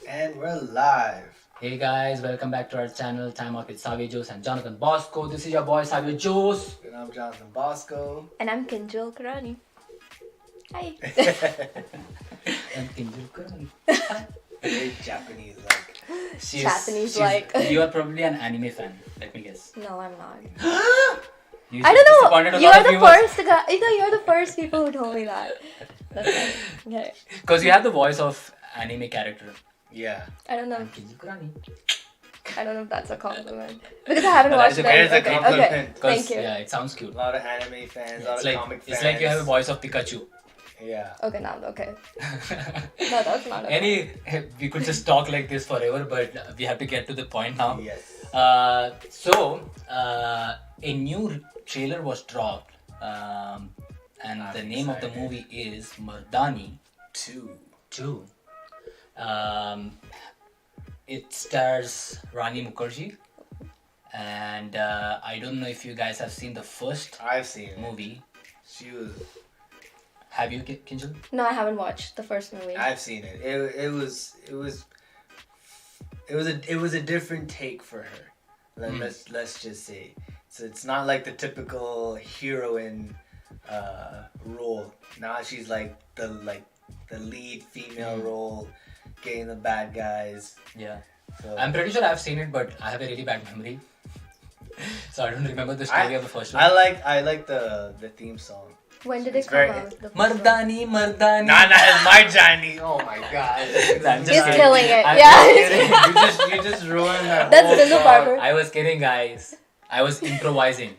And we're live. Hey guys, welcome back to our channel Time Out with Savio Jose and Jonathan Bosco. This is your boy Savio Jose. And I'm Jonathan Bosco. And I'm Kinjal Karani. Hi. And Kinjal Kurani. Very Japanese like. You are probably an anime fan, let me guess. No, I'm not. You I don't disappointed know. a You lot are of the viewers. first guy. You're the first people who told me that. That's right. Okay. Because you have the voice of anime character. Yeah. I don't know. And Kinjal Kurani. I don't know if that's a compliment because I haven't No, watched that that. is a Okay. compliment. Okay. 'Cause, Thank you. Yeah, it sounds cute. A lot of anime fans, a lot It's of like comic fans. it's like you have a voice of Pikachu. Yeah. Okay, now okay. No, that's not. Okay. We could just talk like this forever, but we have to get to the point now. Yes. A new trailer was dropped, and I'm the name of the excited. movie is Mardaani 2. 2. It stars Rani Mukherjee, and I don't know if you guys have seen the first I've seen it. movie. She was. Have you, Kinjal? No, I haven't watched the first movie. I've seen it. It was a different take for her. Let's just say. So it's not like the typical heroine role. Now she's like the lead female role, getting the bad guys. Yeah. So I'm pretty sure I've seen it, but I have a really bad memory, so I don't remember the story of the first one. I like the theme song. When did it It's come very- out? The first one? Mardani, Mardani. Nah, it's my Johnny. Oh my god. I'm just He's kidding. killing it. I'm Yeah. just kidding. you just ruined that. That's whole Bill song. Barber. I was kidding, guys. I was improvising.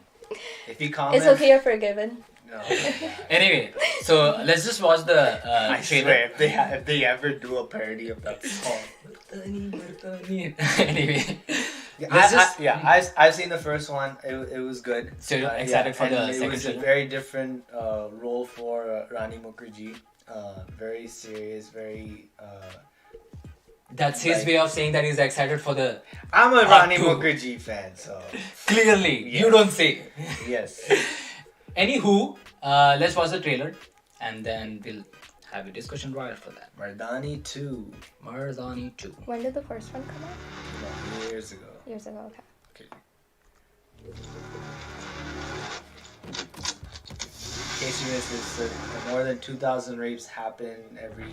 If you comment, It's okay, you're forgiven. No. Anyway, so let's just watch the I trailer. swear, if they ever do a parody of that song. Anyway, let's just. I've seen the first one. It was good. So you're excited for and the it second was a trailer? very different role for Rani Mukherjee. Very serious, very. That's his way of saying that he's excited for the. I'm a Part Rani two. Mukherjee fan, so Clearly, Yes. you don't say. yes. Anywho, let's watch the trailer and then we'll have a discussion right after that. Mardaani 2. Mardani 2. When did the first one come out? Years ago. Years ago. Okay. Okay. In case you missed this, more than 2,000 rapes happen every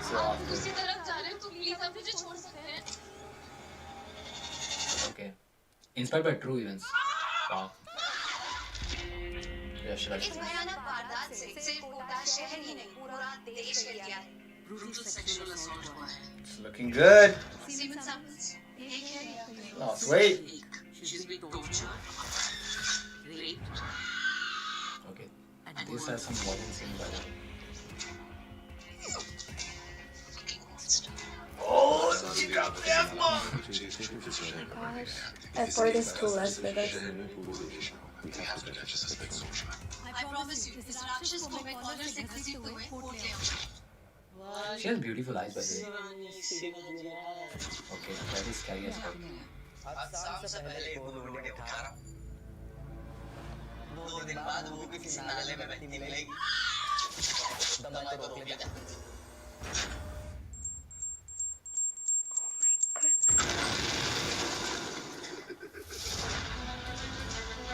so आप often. दूसरी तरफ जा रहे हो तो please आप मुझे छोड़ सकते हैं Okay. Inspired by true events. Wow. Yes, right. इस भयानक वारदात से सिर्फ कोटा शहर ही नहीं पूरा देश हिल गया है ब्रूटल सेक्सुअल असॉल्ट हुआ है It's looking good. Cement samples एक है Oh, sweet. she's been tortured raped Okay. These are some violence in the Oh, she got that one. Gosh, I've heard this too less with us. I promise you इस राक्षस को मैं collar से घसीटते हुए court ले आऊंगा She has beautiful eyes, by the way. Okay, that is scary as fuck. शाम से पहले वो वीडियो उठा रहा हूँ 2 दिन बाद वो भी किसी नाले में बहती मिलेगी दम तो रोक लिया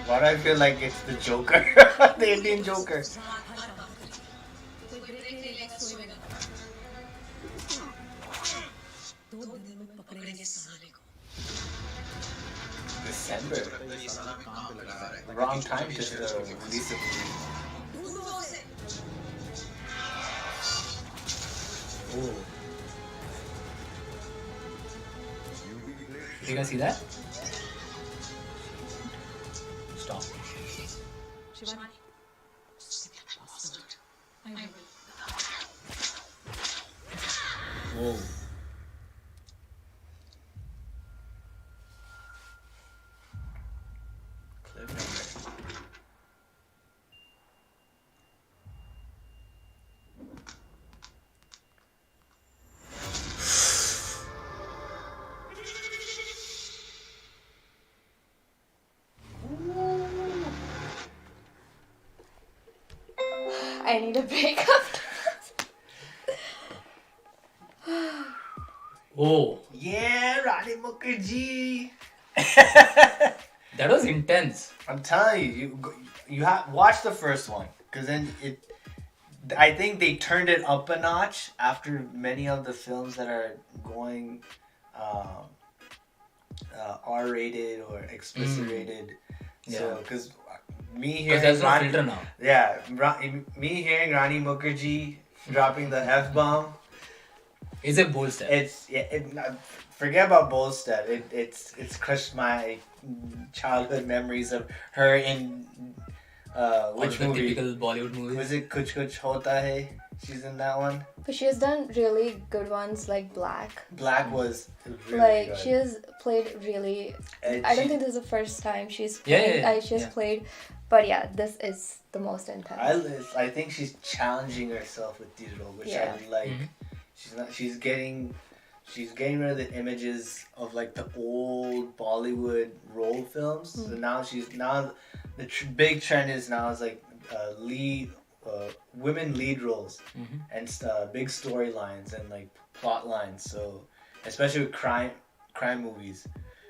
Why do I feel like it's the Joker? The Indian Joker. कोई ब्रेक ले लेगा सोएगा 2 दिन में पकड़ेंगे साले को December. Wrong time to release a movie. दूसरों से Oh. You guys see that? Stop. Shivani उससे क्या bastard I will Whoa. Cliffhanger. I need a break after this. Oh, Yeah, Rani Mukherjee. that was intense. I'm telling you, you have watch the first one because then it. I think they turned it up a notch after many of the films that are going um, R-rated or explicit rated. So, Yeah. because me Because hearing there's no Rani, filter now. yeah, me hearing Rani Mukherjee dropping the F bomb, It's a bold step. forget about Bolstad. It's crushed my childhood memories of her in All which the movie? typical Bollywood movies. Was it Kuch Kuch Hota Hai? She's in that one. But she has done really good ones like Black. Black was really Like good. she has played really. And I don't she- think this is the first time she's Yeah, played. yeah, yeah, She has yeah. played, but yeah, this is the most intense. I think she's challenging herself with these roles, which Yeah. I like. She's getting rid of the images of like the old Bollywood role films. So now the big trend is now is like lead women lead roles and big storylines and like plot lines. So especially with crime movies,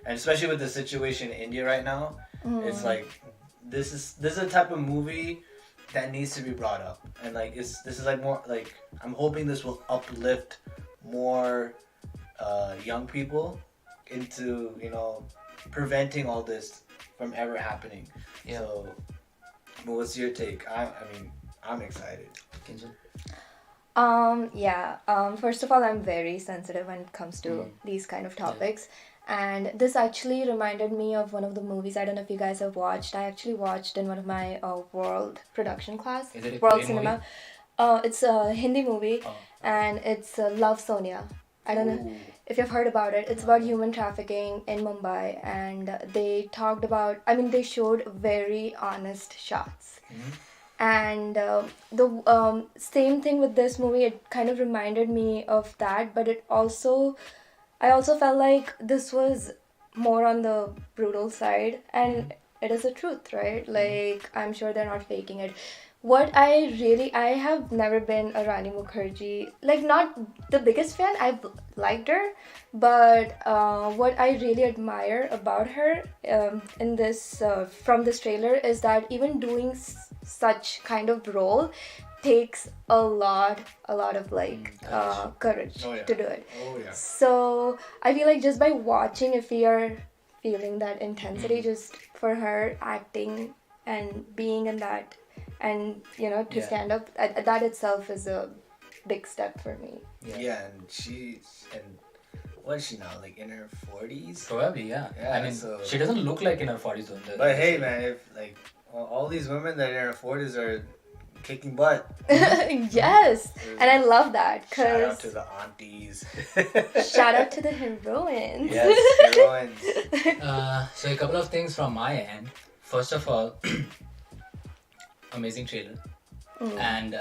and especially with the situation in India right now, it's like this is a type of movie that needs to be brought up, and like this is like more like I'm hoping this will uplift more young people into preventing all this from ever happening. Yeah. So, but what's your take? I mean, I'm excited. Kinshal? First of all, I'm very sensitive when it comes to these kind of topics. And this actually reminded me of one of the movies. I don't know if you guys have watched. I actually watched in one of my world production class. Is it a World Korean cinema. movie? It's a Hindi movie, Oh. and it's Love Sonia. I don't know if you've heard about it. It's about human trafficking in Mumbai, and they talked about. I mean, they showed very honest shots. And the same thing with this movie, it kind of reminded me of that, but I also felt like this was more on the brutal side, and it is the truth, right? Like, I'm sure they're not faking it. I have never been a Rani Mukherjee, like, not the biggest fan. I've liked her, but what I really admire about her in this from this trailer is that even doing such kind of role takes a lot of like courage Oh, yeah. to do it. Oh yeah. So I feel like just by watching, if we are feeling that intensity, just for her acting and being in that, and to stand up, that itself is a big step for me. Yeah, and what is she now? Like in her 40s? Probably, yeah. Yeah, I mean, so- she doesn't look like in her 40s though. But hey, man, if like all these women that are in their 40s are kicking butt. Yes, and I love that Shout out because to the aunties. shout out to the heroines. Yes, heroines. So a couple of things from my end. First of all, amazing trailer. And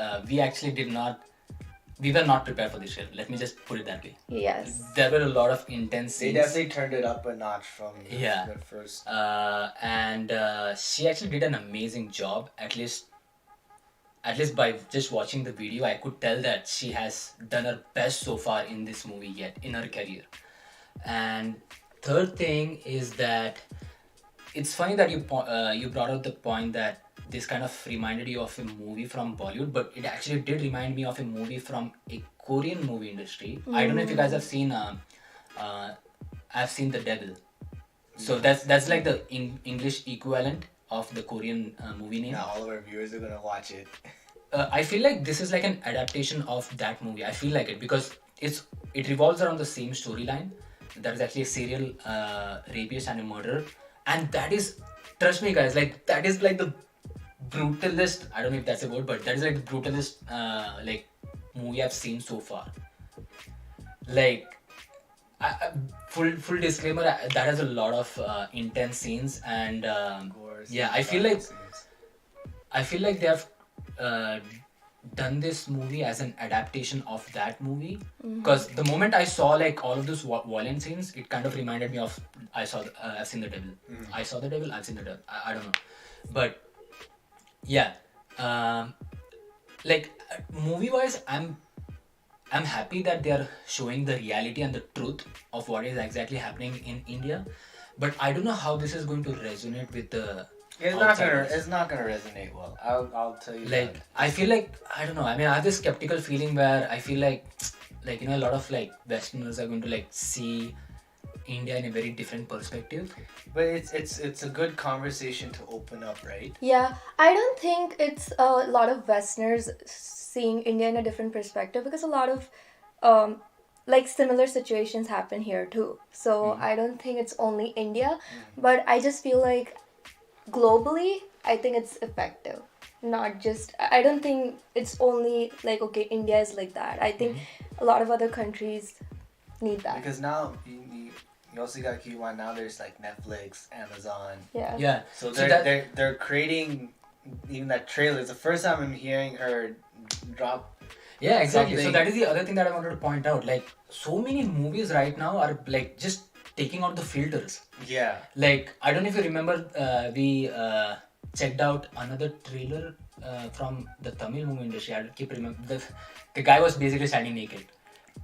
we were not prepared for this trailer. Let me just put it that way. Yes. There were a lot of intense They scenes. definitely turned it up a notch from Yeah. the first. And she actually did an amazing job. At least by just watching the video, I could tell that she has done her best so far in this movie yet in her career. And third thing is that it's funny that you brought out the point that this kind of reminded you of a movie from Bollywood, but it actually did remind me of a movie from a Korean movie industry. I don't know if you guys have seen. I've seen The Devil. So that's like the English equivalent of the Korean movie name. Now all of our viewers are gonna watch it. I feel like this is like an adaptation of that movie. I feel like it because it revolves around the same storyline. There is actually a serial rapist and a murderer, and that is, trust me guys, like that is like the brutalist. I don't know if that's a word, but that is like the brutalist like movie I've seen so far. Like, full disclaimer, that has a lot of intense scenes and Gore yeah, scenes, I feel like they have done this movie as an adaptation of that movie because the moment I saw like all of those violent scenes, it kind of reminded me of I've seen The Devil. I saw The Devil, I've seen The Devil. I don't know, but yeah, like movie wise, I'm happy that they are showing the reality and the truth of what is exactly happening in India, but I don't know how this is going to resonate with the outsiders. It's not gonna resonate well. I'll tell you Like that. I feel like I don't know. I mean, I have this skeptical feeling where I feel like you know, a lot of like Westerners are going to like see India in a very different perspective. But it's a good conversation to open up, right? Yeah, I don't think it's a lot of Westerners seeing India in a different perspective, because a lot of like similar situations happen here too. So I don't think it's only India, but I just feel like globally, I think it's effective. Not just, I don't think it's only like, okay, India is like that. I think a lot of other countries need that. Because now you also got keep in mind, now there's like Netflix, Amazon. Yeah. Yeah. So that- they're creating even that trailer. It's the first time I'm hearing her drop. Yeah, exactly. So something. that is the other thing that I wanted to point out. Like, so many movies right now are like just taking out the filters. Yeah. Like, I don't know if you remember, we checked out another trailer from the Tamil movie industry. I keep remember the guy was basically standing naked,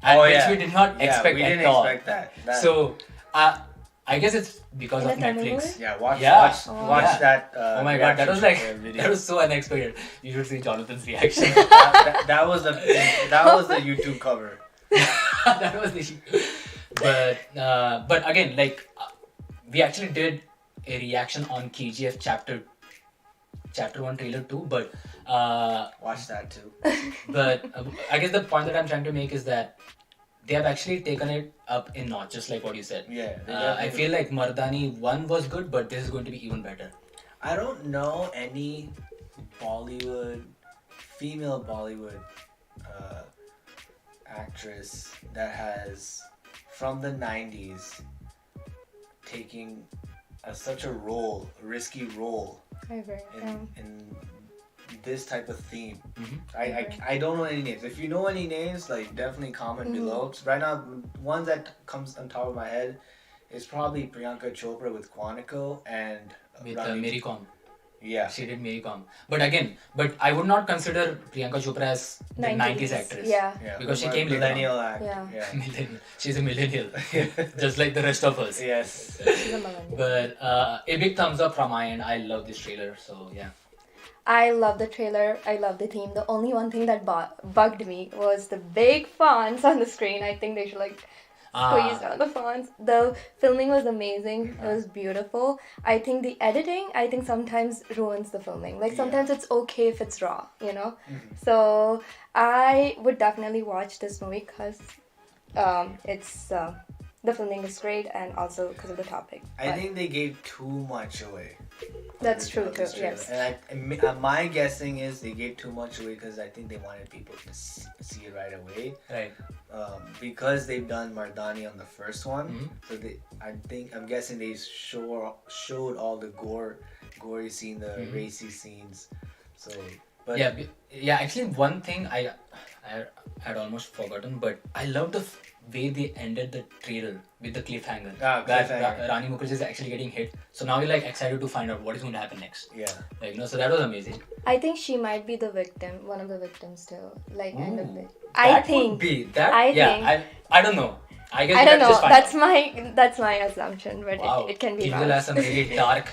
and which we did not expect we at didn't all. expect that. So, I guess it's because In of a Tamil Netflix. movie? Yeah, watch Yeah. that. Oh my god, that was like video. that was so unexpected. You should see Jonathan's reaction. that was the YouTube cover. That was the but again, like we actually did a reaction on KGF chapter 1 trailer 2, but Watch that too. I guess the point that I'm trying to make is that they have actually taken it up a notch, just like what you said. Yeah. they I definitely- feel like Mardaani 1 was good, but this is going to be even better. I don't know any female Bollywood actress that has, from the 90s, taking such a risky role I agree. in this type of theme. Mhm. I don't know any names. If you know any names, like definitely comment below. 'Cause right now, one that comes on top of my head is probably Priyanka Chopra with Quantico and With Ranveer- Mary Com. Yeah. She did Mary Com. But I would not consider Priyanka Chopra as the 90s actress. Yeah. Yeah. Because she But came later millennial act. Yeah. Millennial. She's a millennial. Just like the rest of us. Yes. She's a millennial. But a big thumbs up from my end. I love this trailer. So yeah. I love the trailer. I love the theme. The only one thing that bugged me was the big fonts on the screen. I think they should like squeeze down the fonts. The filming was amazing. It was beautiful. I think the editing, sometimes ruins the filming. Like sometimes it's okay if it's raw, you know? So I would definitely watch this movie because it's the filming is great, and also because of the topic. I But think they gave too much away. that's Of true this too. trailer. Yes. And my guessing is they gave too much away because I think they wanted people to see it right away. Right. Because they've done Mardaani on the first one, Mhm. so I'm guessing they showed all the gory scene, the racy scenes. So, but Yeah. Actually, one thing I had almost forgotten, but I love the way they ended the trailer with the cliffhanger. Ah, Where cliffhanger. Rani Mukherjee is actually getting hit. So now we're like excited to find out what is going to happen next. yeah, Like, so that was amazing. I think she might be the victim, one of the victims too. Like end of Ooh. it. That would be that. I yeah, think- I don't know. I guess I don't know. Just find out. That's my assumption, but Wow. it can be Kinjal wrong. has some really dark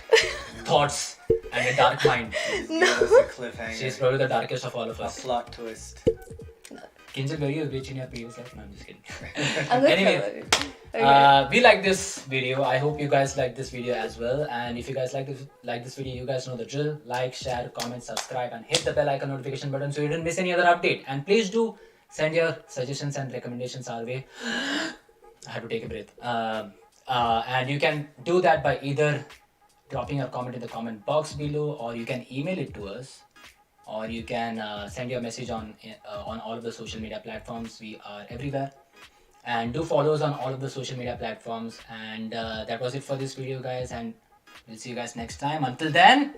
thoughts and a dark mind. just give us a cliffhanger, She's probably the darkest of all of a us. plot twist. Kinjal, were you a bitch in your previous life? No, I'm just kidding. I'm good Anyway, for it. Okay. We like this video. I hope you guys like this video as well. And if you guys like this video, you guys know the drill. Like, share, comment, subscribe, and hit the bell icon notification button so you don't miss any other update. And please do send your suggestions and recommendations our way. I had to take a breath. And you can do that by either dropping your comment in the comment box below, or you can email it to us, or you can send your message on all of the social media platforms. We are everywhere. And do follow us on all of the social media platforms. And that was it for this video, guys. And we'll see you guys next time. Until then,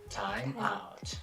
time out.